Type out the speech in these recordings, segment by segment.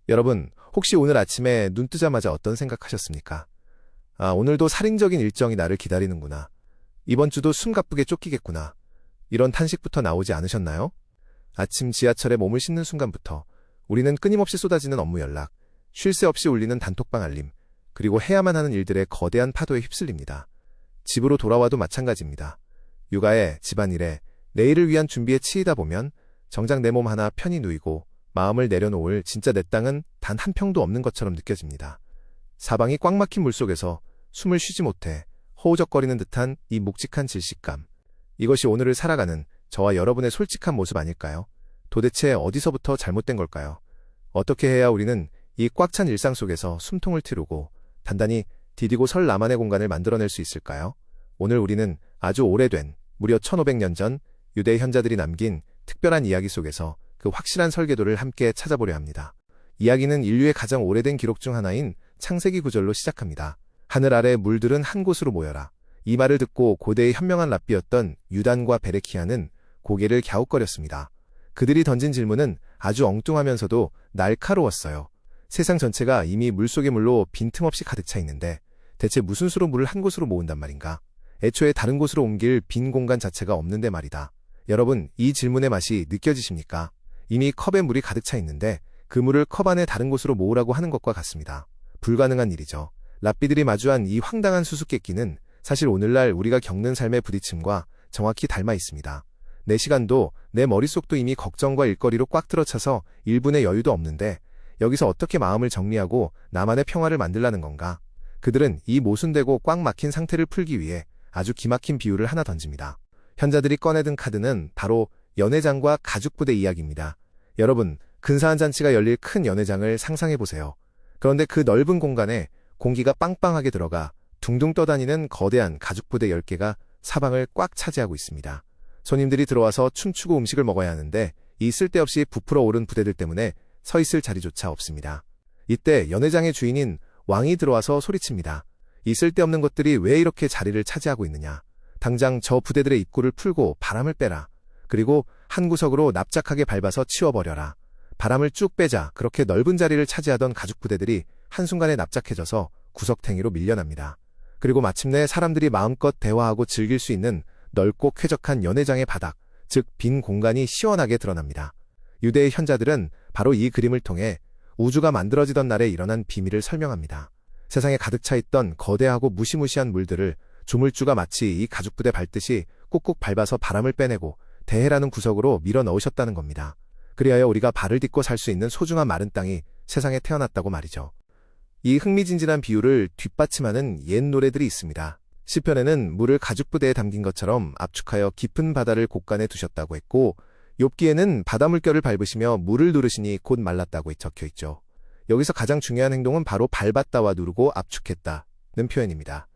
여러분, 혹시 오늘 아침에 눈 뜨자마자 어떤 생각하셨습니까? 오늘도 살인적인 일정이 나를 기다리는구나. 이번 주도 숨가쁘게 쫓기겠구나. 이런 탄식부터 나오지 않으셨나요? 아침 지하철에 몸을 싣는 순간부터 우리는 끊임없이 쏟아지는 업무 연락, 쉴 새 없이 울리는 단톡방 알림, 그리고 해야만 하는 일들의 거대한 파도에 휩쓸립니다. 집으로 돌아와도 마찬가지입니다. 육아에, 집안일에, 내일을 위한 준비에 치이다 보면 정작 내 몸 하나 편히 누이고 마음을 내려놓을 진짜 내 땅은 단 한 평도 없는 것처럼 느껴집니다. 사방이 꽉 막힌 물속에서 숨을 쉬지 못해 허우적거리는 듯한 이 묵직한 질식감. 이것이 오늘을 살아가는 저와 여러분의 솔직한 모습 아닐까요? 도대체 어디서부터 잘못된 걸까요? 어떻게 해야 우리는 이 꽉 찬 일상 속에서 숨통을 트우고 단단히 디디고 설 나만의 공간을 만들어낼 수 있을까요? 오늘 우리는 아주 오래된, 무려 1500년 전 유대 현자들이 남긴 특별한 이야기 속에서 그 확실한 설계도를 함께 찾아보려 합니다. 이야기는 인류의 가장 오래된 기록 중 하나인 창세기 구절로 시작합니다. 하늘 아래 물들은 한 곳으로 모여라. 이 말을 듣고 고대의 현명한 랍비였던 유단과 베레키아는 고개를 갸웃거렸습니다. 그들이 던진 질문은 아주 엉뚱하면서도 날카로웠어요. 세상 전체가 이미 물속의 물로 빈틈없이 가득 차 있는데 대체 무슨 수로 물을 한 곳으로 모은단 말인가? 애초에 다른 곳으로 옮길 빈 공간 자체가 없는데 말이다. 여러분, 이 질문의 맛이 느껴지십니까? 이미 컵에 물이 가득 차 있는데 그 물을 컵 안에 다른 곳으로 모으라고 하는 것과 같습니다. 불가능한 일이죠. 랍비들이 마주한 이 황당한 수수께끼는 사실 오늘날 우리가 겪는 삶의 부딪힘과 정확히 닮아 있습니다. 내 시간도 내 머릿속도 이미 걱정과 일거리로 꽉 들어차서 1분의 여유도 없는데 여기서 어떻게 마음을 정리하고 나만의 평화를 만들라는 건가? 그들은 이 모순되고 꽉 막힌 상태를 풀기 위해 아주 기막힌 비유를 하나 던집니다. 현자들이 꺼내든 카드는 바로 연회장과 가죽부대 이야기입니다. 여러분, 근사한 잔치가 열릴 큰 연회장을 상상해보세요. 그런데 그 넓은 공간에 공기가 빵빵하게 들어가 둥둥 떠다니는 거대한 가죽부대 10개가 사방을 꽉 차지하고 있습니다. 손님들이 들어와서 춤추고 음식을 먹어야 하는데 이 쓸데없이 부풀어 오른 부대들 때문에 서 있을 자리조차 없습니다. 이때 연회장의 주인인 왕이 들어와서 소리칩니다. 이 쓸데없는 것들이 왜 이렇게 자리를 차지하고 있느냐. 당장 저 부대들의 입구를 풀고 바람을 빼라. 그리고 한 구석으로 납작하게 밟아서 치워버려라. 바람을 쭉 빼자 그렇게 넓은 자리를 차지하던 가죽부대들이 한순간에 납작해져서 구석탱이로 밀려납니다. 그리고 마침내 사람들이 마음껏 대화하고 즐길 수 있는 넓고 쾌적한 연회장의 바닥, 즉 빈 공간이 시원하게 드러납니다. 유대의 현자들은 바로 이 그림을 통해 우주가 만들어지던 날에 일어난 비밀을 설명합니다. 세상에 가득 차 있던 거대하고 무시무시한 물들을 조물주가 마치 이 가죽부대 밟듯이 꾹꾹 밟아서 바람을 빼내고 대해라는 구석으로 밀어 넣으셨다는 겁니다. 그리하여 우리가 발을 딛고 살 수 있는 소중한 마른 땅이 세상에 태어났다고 말이죠. 이 흥미진진한 비유를 뒷받침하는 옛 노래들이 있습니다. 시편에는 물을 가죽부대에 담긴 것처럼 압축하여 깊은 바다를 곳간에 두셨다고 했고, 욥기에는 바다 물결을 밟으시며 물을 누르시니 곧 말랐다고 적혀 있죠. 여기서 가장 중요한 행동은 바로 밟았다와 누르고 압축했다는 표현입니다.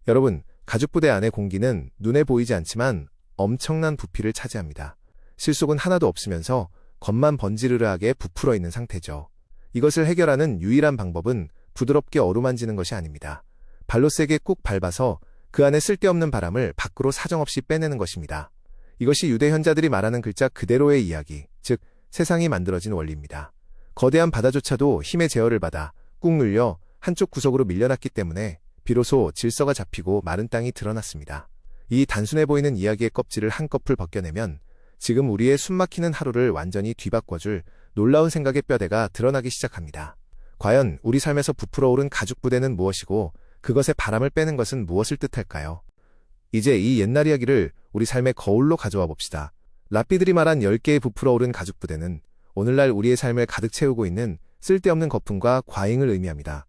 여러분, 가죽부대 안의 공기는 눈에 보이지 않지만 엄청난 부피를 차지합니다. 실속은 하나도 없으면서 겉만 번지르르하게 부풀어 있는 상태죠. 이것을 해결하는 유일한 방법은 부드럽게 어루만지는 것이 아닙니다. 발로 세게 꾹 밟아서 그 안에 쓸데없는 바람을 밖으로 사정없이 빼내는 것입니다. 이것이 유대 현자들이 말하는 글자 그대로의 이야기, 즉 세상이 만들어진 원리입니다. 거대한 바다조차도 힘의 제어를 받아 꾹 눌려 한쪽 구석으로 밀려났기 때문에 비로소 질서가 잡히고 마른 땅이 드러났습니다. 이 단순해 보이는 이야기의 껍질을 한꺼풀 벗겨내면 지금 우리의 숨막히는 하루를 완전히 뒤바꿔줄 놀라운 생각의 뼈대가 드러나기 시작합니다. 과연 우리 삶에서 부풀어 오른 가죽부대는 무엇이고 그것의 바람을 빼는 것은 무엇을 뜻할까요? 이제 이 옛날 이야기를 우리 삶의 거울로 가져와 봅시다. 랍비들이 말한 10개의 부풀어 오른 가죽부대는 오늘날 우리의 삶을 가득 채우고 있는 쓸데없는 거품과 과잉을 의미합니다.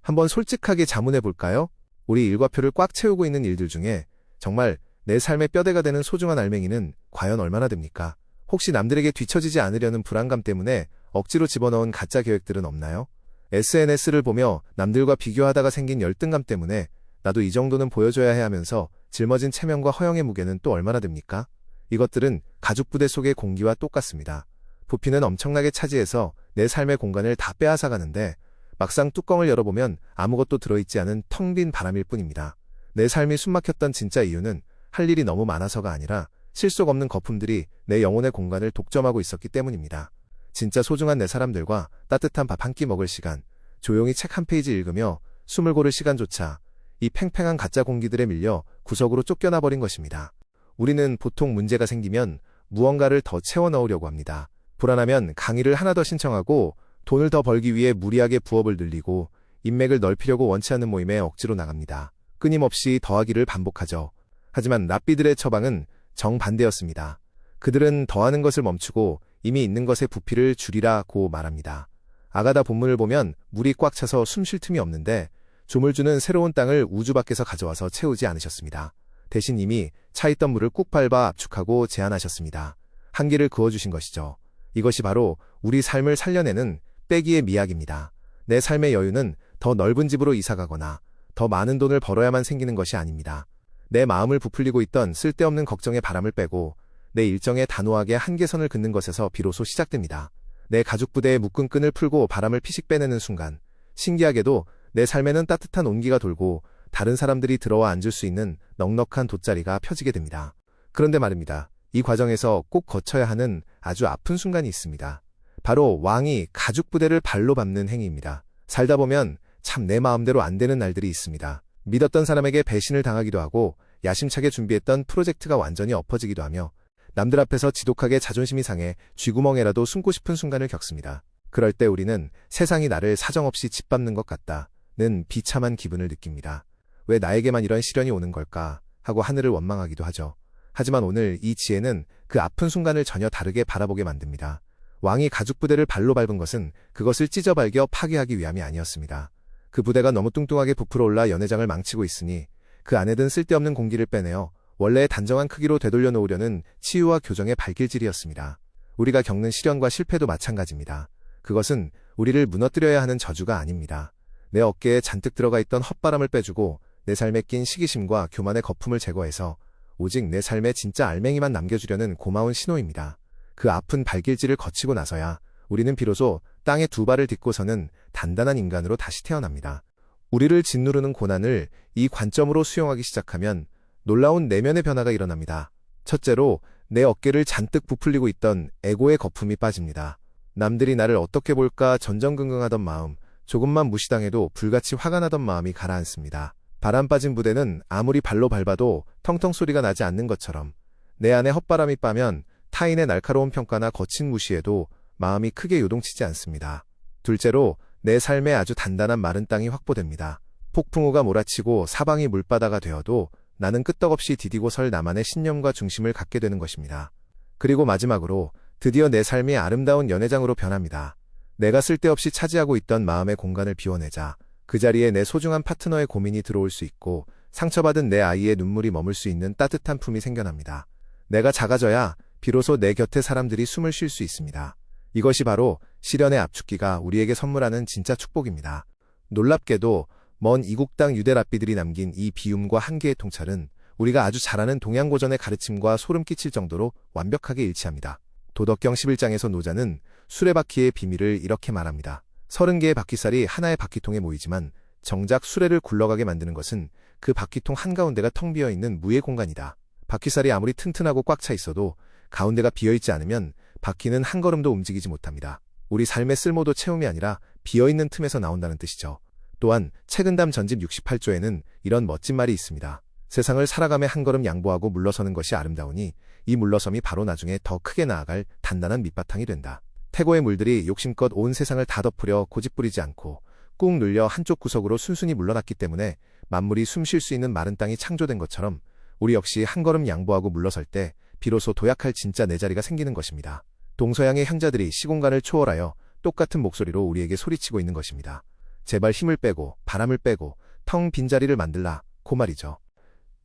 한번 솔직하게 자문해 볼까요? 우리 일과표를 꽉 채우고 있는 일들 중에 정말 내 삶의 뼈대가 되는 소중한 알맹이는 과연 얼마나 됩니까? 혹시 남들에게 뒤처지지 않으려는 불안감 때문에 억지로 집어넣은 가짜 계획들은 없나요? SNS를 보며 남들과 비교하다가 생긴 열등감 때문에 나도 이 정도는 보여줘야 해 하면서 짊어진 체면과 허영의 무게는 또 얼마나 됩니까? 이것들은 가죽부대 속의 공기와 똑같습니다. 부피는 엄청나게 차지해서 내 삶의 공간을 다 빼앗아가는데 막상 뚜껑을 열어보면 아무것도 들어있지 않은 텅 빈 바람일 뿐입니다. 내 삶이 숨막혔던 진짜 이유는 할 일이 너무 많아서가 아니라 실속 없는 거품들이 내 영혼의 공간을 독점하고 있었기 때문입니다. 진짜 소중한 내 사람들과 따뜻한 밥 한 끼 먹을 시간, 조용히 책 한 페이지 읽으며 숨을 고를 시간조차 이 팽팽한 가짜 공기들에 밀려 구석으로 쫓겨나 버린 것입니다. 우리는 보통 문제가 생기면 무언가를 더 채워 넣으려고 합니다. 불안하면 강의를 하나 더 신청하고 돈을 더 벌기 위해 무리하게 부업을 늘리고 인맥을 넓히려고 원치 않는 모임에 억지로 나갑니다. 끊임없이 더하기를 반복하죠. 하지만 랍비들의 처방은 정반대였습니다. 그들은 더하는 것을 멈추고 이미 있는 것의 부피를 줄이라고 말합니다. 아가다 본문을 보면 물이 꽉 차서 숨 쉴 틈이 없는데 조물주는 새로운 땅을 우주 밖에서 가져와서 채우지 않으셨습니다. 대신 이미 차있던 물을 꾹 밟아 압축하고 제한하셨습니다. 한계를 그어주신 것이죠. 이것이 바로 우리 삶을 살려내는 빼기의 미학입니다. 내 삶의 여유는 더 넓은 집으로 이사가거나 더 많은 돈을 벌어야만 생기는 것이 아닙니다. 내 마음을 부풀리고 있던 쓸데없는 걱정의 바람을 빼고 내 일정에 단호하게 한계선을 긋는 것에서 비로소 시작됩니다. 내 가죽 부대의 묶은 끈을 풀고 바람을 피식 빼내는 순간, 신기하게도 내 삶에는 따뜻한 온기가 돌고 다른 사람들이 들어와 앉을 수 있는 넉넉한 돗자리가 펴지게 됩니다. 그런데 말입니다. 이 과정에서 꼭 거쳐야 하는 아주 아픈 순간이 있습니다. 바로 왕이 가죽 부대를 발로 밟는 행위입니다. 살다 보면 참 내 마음대로 안 되는 날들이 있습니다. 믿었던 사람에게 배신을 당하기도 하고 야심차게 준비했던 프로젝트가 완전히 엎어지기도 하며 남들 앞에서 지독하게 자존심이 상해 쥐구멍에라도 숨고 싶은 순간을 겪습니다. 그럴 때 우리는 세상이 나를 사정없이 짓밟는 것 같다는 비참한 기분을 느낍니다. 왜 나에게만 이런 시련이 오는 걸까 하고 하늘을 원망하기도 하죠. 하지만 오늘 이 지혜는 그 아픈 순간을 전혀 다르게 바라보게 만듭니다. 왕이 가죽 부대를 발로 밟은 것은 그것을 찢어발겨 파괴하기 위함이 아니었습니다. 그 부대가 너무 뚱뚱하게 부풀어 올라 연회장을 망치고 있으니 그 안에 든 쓸데없는 공기를 빼내어 원래의 단정한 크기로 되돌려 놓으려는 치유와 교정의 발길질이었습니다. 우리가 겪는 시련과 실패도 마찬가지입니다. 그것은 우리를 무너뜨려야 하는 저주가 아닙니다. 내 어깨에 잔뜩 들어가 있던 헛바람을 빼주고 내 삶에 낀 시기심과 교만의 거품을 제거해서 오직 내 삶에 진짜 알맹이만 남겨주려는 고마운 신호입니다. 그 아픈 발길질을 거치고 나서야 우리는 비로소 땅에 두 발을 딛고 서는 단단한 인간으로 다시 태어납니다. 우리를 짓누르는 고난을 이 관점으로 수용하기 시작하면 놀라운 내면의 변화가 일어납니다. 첫째로 내 어깨를 잔뜩 부풀리고 있던 에고의 거품이 빠집니다. 남들이 나를 어떻게 볼까 전전긍긍하던 마음, 조금만 무시당해도 불같이 화가 나던 마음이 가라앉습니다. 바람 빠진 부대는 아무리 발로 밟아도 텅텅 소리가 나지 않는 것처럼 내 안에 헛바람이 빠면 타인의 날카로운 평가나 거친 무시에도 마음이 크게 요동치지 않습니다. 둘째로 내 삶에 아주 단단한 마른 땅이 확보됩니다. 폭풍우가 몰아치고 사방이 물바다가 되어도 나는 끄떡없이 디디고 설 나만의 신념과 중심을 갖게 되는 것입니다. 그리고 마지막으로 드디어 내 삶이 아름다운 연회장으로 변합니다. 내가 쓸데없이 차지하고 있던 마음의 공간을 비워내자 그 자리에 내 소중한 파트너의 고민이 들어올 수 있고 상처받은 내 아이의 눈물이 머물 수 있는 따뜻한 품이 생겨납니다. 내가 작아져야 비로소 내 곁에 사람들이 숨을 쉴 수 있습니다. 이것이 바로 시련의 압축기가 우리에게 선물하는 진짜 축복입니다. 놀랍게도 먼 이국 땅 유대 랍비들이 남긴 이 비움과 한계의 통찰은 우리가 아주 잘 아는 동양고전의 가르침과 소름 끼칠 정도로 완벽하게 일치합니다. 도덕경 11장에서 노자는 수레바퀴의 비밀을 이렇게 말합니다. 30개의 바퀴살이 하나의 바퀴통에 모이지만 정작 수레를 굴러가게 만드는 것은 그 바퀴통 한가운데가 텅 비어있는 무의 공간이다. 바퀴살이 아무리 튼튼하고 꽉 차 있어도 가운데가 비어있지 않으면 바퀴는 한 걸음도 움직이지 못합니다. 우리 삶의 쓸모도 채움이 아니라 비어있는 틈에서 나온다는 뜻이죠. 또한 책은담 전집 68조에는 이런 멋진 말이 있습니다. 세상을 살아감에 한 걸음 양보하고 물러서는 것이 아름다우니 이 물러섬이 바로 나중에 더 크게 나아갈 단단한 밑바탕이 된다. 태고의 물들이 욕심껏 온 세상을 다 덮으려 고집부리지 않고 꾹 눌려 한쪽 구석으로 순순히 물러났기 때문에 만물이 숨 쉴 수 있는 마른 땅이 창조된 것처럼 우리 역시 한 걸음 양보하고 물러설 때 비로소 도약할 진짜 내 자리가 생기는 것입니다. 동서양의 현자들이 시공간을 초월하여 똑같은 목소리로 우리에게 소리치고 있는 것입니다. 제발 힘을 빼고 바람을 빼고 텅 빈 자리를 만들라 고 말이죠.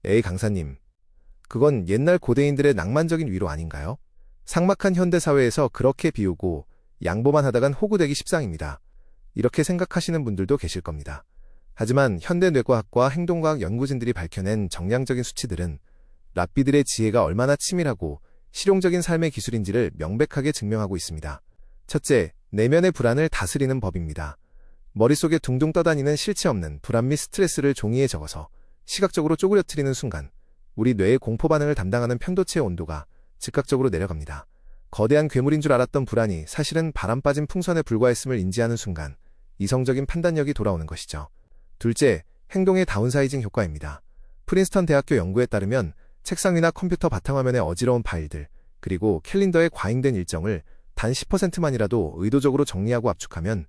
에이 강사님, 그건 옛날 고대인들의 낭만적인 위로 아닌가요? 삭막한 현대사회에서 그렇게 비우고 양보만 하다간 호구되기 십상입니다. 이렇게 생각하시는 분들도 계실 겁니다. 하지만 현대뇌과학과 행동과학 연구진들이 밝혀낸 정량적인 수치들은 랍비들의 지혜가 얼마나 치밀하고 실용적인 삶의 기술인지를 명백하게 증명하고 있습니다. 첫째, 내면의 불안을 다스리는 법입니다. 머릿속에 둥둥 떠다니는 실체 없는 불안 및 스트레스를 종이에 적어서 시각적으로 쪼그려뜨리는 순간 우리 뇌의 공포 반응을 담당하는 편도체의 온도가 즉각적으로 내려갑니다. 거대한 괴물인 줄 알았던 불안이 사실은 바람 빠진 풍선에 불과했음을 인지하는 순간 이성적인 판단력이 돌아오는 것이죠. 둘째, 행동의 다운사이징 효과입니다. 프린스턴 대학교 연구에 따르면 책상 위나 컴퓨터 바탕화면의 어지러운 파일들, 그리고 캘린더의 과잉된 일정을 단 10%만이라도 의도적으로 정리하고 압축하면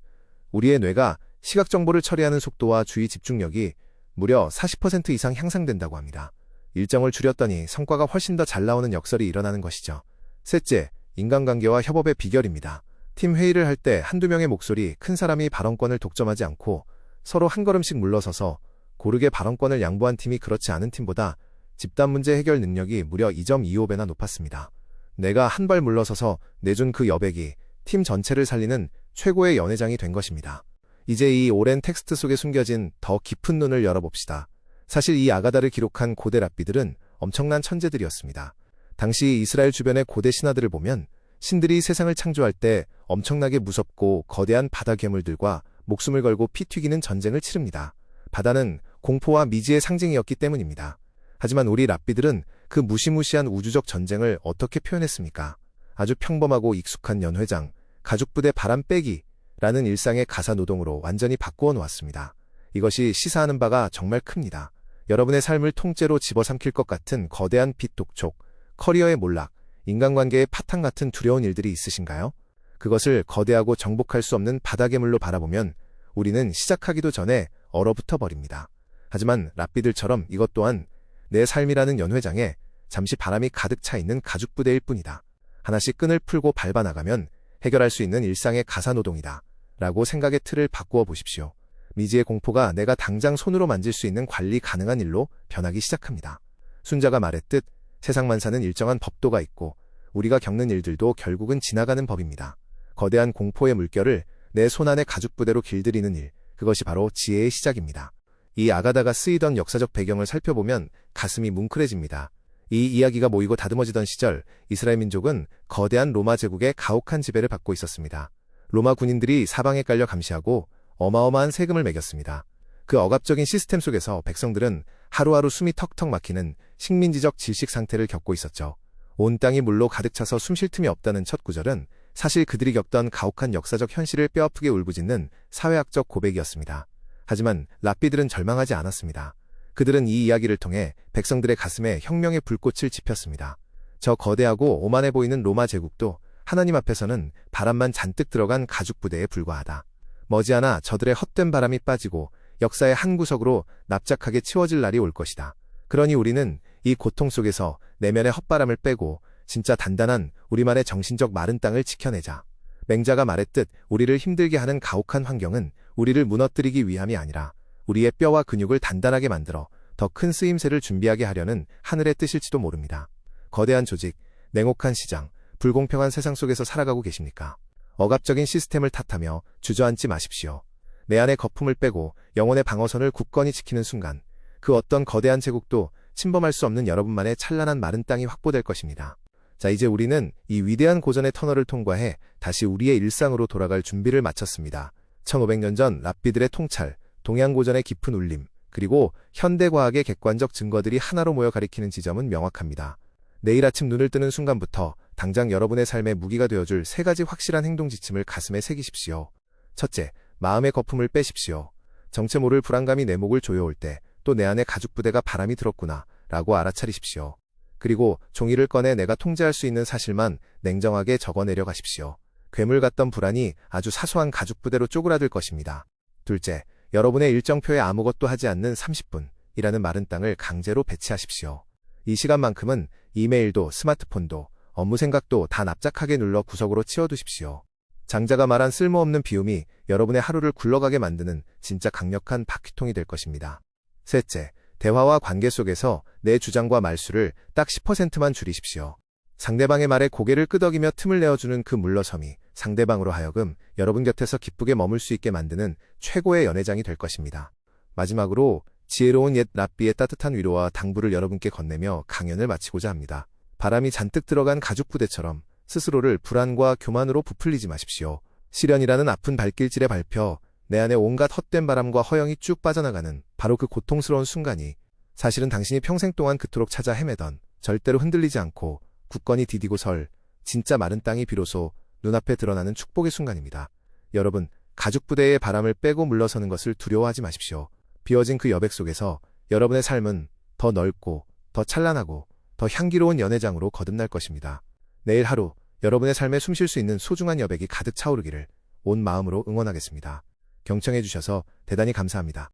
우리의 뇌가 시각 정보를 처리하는 속도와 주의 집중력이 무려 40% 이상 향상된다고 합니다. 일정을 줄였더니 성과가 훨씬 더 잘 나오는 역설이 일어나는 것이죠. 셋째, 인간관계와 협업의 비결입니다. 팀 회의를 할 때 한두 명의 목소리 큰 사람이 발언권을 독점하지 않고 서로 한 걸음씩 물러서서 고르게 발언권을 양보한 팀이 그렇지 않은 팀보다 집단 문제 해결 능력이 무려 2.25배나 높았습니다. 내가 한 발 물러서서 내준 그 여백이 팀 전체를 살리는 최고의 연회장이 된 것입니다. 이제 이 오랜 텍스트 속에 숨겨진 더 깊은 눈을 열어봅시다. 사실 이 아가다를 기록한 고대 랍비들은 엄청난 천재들이었습니다. 당시 이스라엘 주변의 고대 신화들을 보면 신들이 세상을 창조할 때 엄청나게 무섭고 거대한 바다 괴물들과 목숨을 걸고 피 튀기는 전쟁을 치릅니다. 바다는 공포와 미지의 상징이었기 때문입니다. 하지만 우리 랍비들은 그 무시무시한 우주적 전쟁을 어떻게 표현했습니까? 아주 평범하고 익숙한 연회장, 가죽부대 바람 빼기라는 일상의 가사 노동으로 완전히 바꾸어 놓았습니다. 이것이 시사하는 바가 정말 큽니다. 여러분의 삶을 통째로 집어삼킬 것 같은 거대한 빚 독촉, 커리어의 몰락, 인간관계의 파탄 같은 두려운 일들이 있으신가요? 그것을 거대하고 정복할 수 없는 바다괴물로 바라보면 우리는 시작하기도 전에 얼어붙어 버립니다. 하지만 랍비들처럼 이것 또한 내 삶이라는 연회장에 잠시 바람이 가득 차 있는 가죽부대일 뿐이다. 하나씩 끈을 풀고 밟아나가면 해결할 수 있는 일상의 가사노동이다. 라고 생각의 틀을 바꾸어 보십시오. 미지의 공포가 내가 당장 손으로 만질 수 있는 관리 가능한 일로 변하기 시작합니다. 순자가 말했듯 세상만 사는 일정한 법도가 있고 우리가 겪는 일들도 결국은 지나가는 법입니다. 거대한 공포의 물결을 내 손안의 가죽부대로 길들이는 일, 그것이 바로 지혜의 시작입니다. 이 아가다가 쓰이던 역사적 배경을 살펴보면 가슴이 뭉클해집니다. 이 이야기가 모이고 다듬어지던 시절 이스라엘 민족은 거대한 로마 제국의 가혹한 지배를 받고 있었습니다. 로마 군인들이 사방에 깔려 감시하고 어마어마한 세금을 매겼습니다. 그 억압적인 시스템 속에서 백성들은 하루하루 숨이 턱턱 막히는 식민지적 질식 상태를 겪고 있었죠. 온 땅이 물로 가득 차서 숨 쉴 틈이 없다는 첫 구절은 사실 그들이 겪던 가혹한 역사적 현실을 뼈아프게 울부짖는 사회학적 고백이었습니다. 하지만 랍비들은 절망하지 않았습니다. 그들은 이 이야기를 통해 백성들의 가슴에 혁명의 불꽃을 지폈습니다. 저 거대하고 오만해 보이는 로마 제국도 하나님 앞에서는 바람만 잔뜩 들어간 가죽부대에 불과하다. 머지않아 저들의 헛된 바람이 빠지고 역사의 한 구석으로 납작하게 치워질 날이 올 것이다. 그러니 우리는 이 고통 속에서 내면의 헛바람을 빼고 진짜 단단한 우리만의 정신적 마른 땅을 지켜내자. 맹자가 말했듯 우리를 힘들게 하는 가혹한 환경은 우리를 무너뜨리기 위함이 아니라 우리의 뼈와 근육을 단단하게 만들어 더 큰 쓰임새를 준비하게 하려는 하늘의 뜻일지도 모릅니다. 거대한 조직, 냉혹한 시장, 불공평한 세상 속에서 살아가고 계십니까? 억압적인 시스템을 탓하며 주저앉지 마십시오. 내 안의 거품을 빼고 영혼의 방어선을 굳건히 지키는 순간 그 어떤 거대한 제국도 침범할 수 없는 여러분만의 찬란한 마른 땅이 확보될 것입니다. 자, 이제 우리는 이 위대한 고전의 터널을 통과해 다시 우리의 일상으로 돌아갈 준비를 마쳤습니다. 1500년 전 랍비들의 통찰, 동양고전의 깊은 울림, 그리고 현대과학의 객관적 증거들이 하나로 모여 가리키는 지점은 명확합니다. 내일 아침 눈을 뜨는 순간부터 당장 여러분의 삶에 무기가 되어줄 3가지 확실한 행동 지침을 가슴에 새기십시오. 첫째, 마음의 거품을 빼십시오. 정체 모를 불안감이 내 목을 조여올 때 또 내 안에 가죽부대가 바람이 들었구나 라고 알아차리십시오. 그리고 종이를 꺼내 내가 통제할 수 있는 사실만 냉정하게 적어내려 가십시오. 괴물 같던 불안이 아주 사소한 가죽부대로 쪼그라들 것입니다. 둘째, 여러분의 일정표에 아무것도 하지 않는 30분이라는 마른 땅을 강제로 배치하십시오. 이 시간만큼은 이메일도 스마트폰도 업무 생각도 다 납작하게 눌러 구석으로 치워두십시오. 장자가 말한 쓸모없는 비움이 여러분의 하루를 굴러가게 만드는 진짜 강력한 바퀴통이 될 것입니다. 셋째, 대화와 관계 속에서 내 주장과 말수를 딱 10%만 줄이십시오. 상대방의 말에 고개를 끄덕이며 틈을 내어주는 그 물러섬이 상대방으로 하여금 여러분 곁에서 기쁘게 머물 수 있게 만드는 최고의 연회장이 될 것입니다. 마지막으로 지혜로운 옛 랍비의 따뜻한 위로와 당부를 여러분께 건네며 강연을 마치고자 합니다. 바람이 잔뜩 들어간 가죽부대처럼 스스로를 불안과 교만으로 부풀리지 마십시오. 시련이라는 아픈 발길질에 밟혀 내 안에 온갖 헛된 바람과 허영이 쭉 빠져나가는 바로 그 고통스러운 순간이 사실은 당신이 평생 동안 그토록 찾아 헤매던 절대로 흔들리지 않고 굳건히 디디고 설 진짜 마른 땅이 비로소 눈앞에 드러나는 축복의 순간입니다. 여러분, 가죽 부대의 바람을 빼고 물러서는 것을 두려워하지 마십시오. 비어진 그 여백 속에서 여러분의 삶은 더 넓고 더 찬란하고 더 향기로운 연회장으로 거듭날 것입니다. 내일 하루 여러분의 삶에 숨 쉴 수 있는 소중한 여백이 가득 차오르기를 온 마음으로 응원하겠습니다. 경청해 주셔서 대단히 감사합니다.